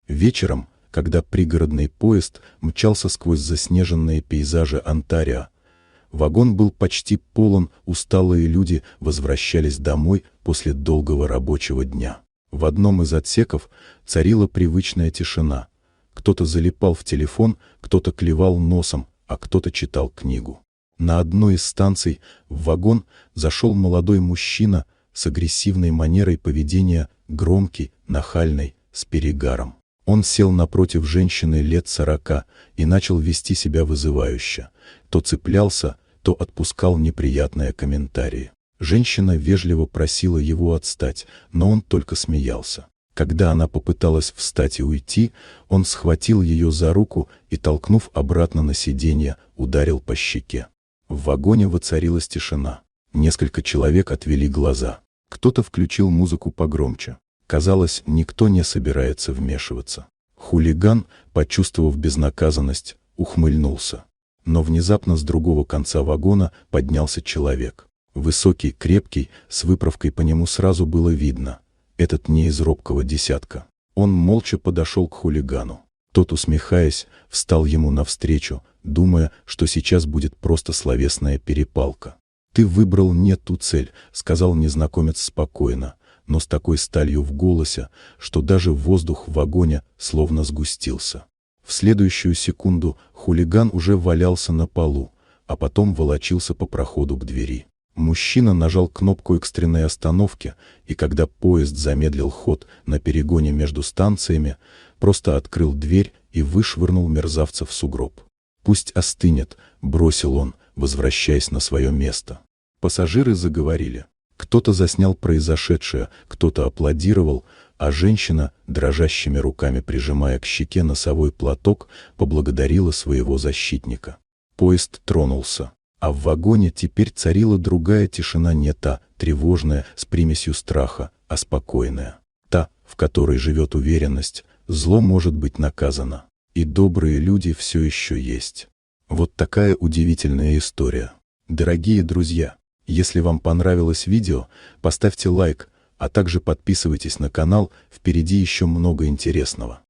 Вечером, когда пригородный поезд мчался сквозь заснеженные пейзажи Онтарио, вагон был почти полон, усталые люди возвращались домой после долгого рабочего дня. В одном из отсеков царила привычная тишина. Кто-то залипал в телефон, кто-то клевал носом, а кто-то читал книгу. На одной из станций в вагон зашел молодой мужчина с агрессивной манерой поведения, громкий, нахальный, с перегаром. Он сел напротив женщины лет 40 и начал вести себя вызывающе. То цеплялся, то отпускал неприятные комментарии. Женщина вежливо просила его отстать, но он только смеялся. Когда она попыталась встать и уйти, он схватил ее за руку и, толкнув обратно на сиденье, ударил по щеке. В вагоне воцарилась тишина. Несколько человек отвели глаза. Кто-то включил музыку погромче. Казалось, никто не собирается вмешиваться. Хулиган, почувствовав безнаказанность, ухмыльнулся. Но внезапно с другого конца вагона поднялся человек. Высокий, крепкий, с выправкой по нему сразу было видно. Этот не из робкого десятка. Он молча подошел к хулигану. Тот, усмехаясь, встал ему навстречу, думая, что сейчас будет просто словесная перепалка. «Ты выбрал не ту цель», — сказал незнакомец спокойно, но с такой сталью в голосе, что даже воздух в вагоне словно сгустился. В следующую секунду хулиган уже валялся на полу, а потом волочился по проходу к двери. Мужчина нажал кнопку экстренной остановки, и когда поезд замедлил ход на перегоне между станциями, просто открыл дверь и вышвырнул мерзавца в сугроб. «Пусть остынет», — бросил он, возвращаясь на свое место. Пассажиры заговорили. Кто-то заснял произошедшее, кто-то аплодировал, а женщина, дрожащими руками прижимая к щеке носовой платок, поблагодарила своего защитника. Поезд тронулся. А в вагоне теперь царила другая тишина, не та, тревожная, с примесью страха, а спокойная. Та, в которой живет уверенность, зло может быть наказано. И добрые люди все еще есть. Вот такая удивительная история. Дорогие друзья, если вам понравилось видео, поставьте лайк, а также подписывайтесь на канал, впереди еще много интересного.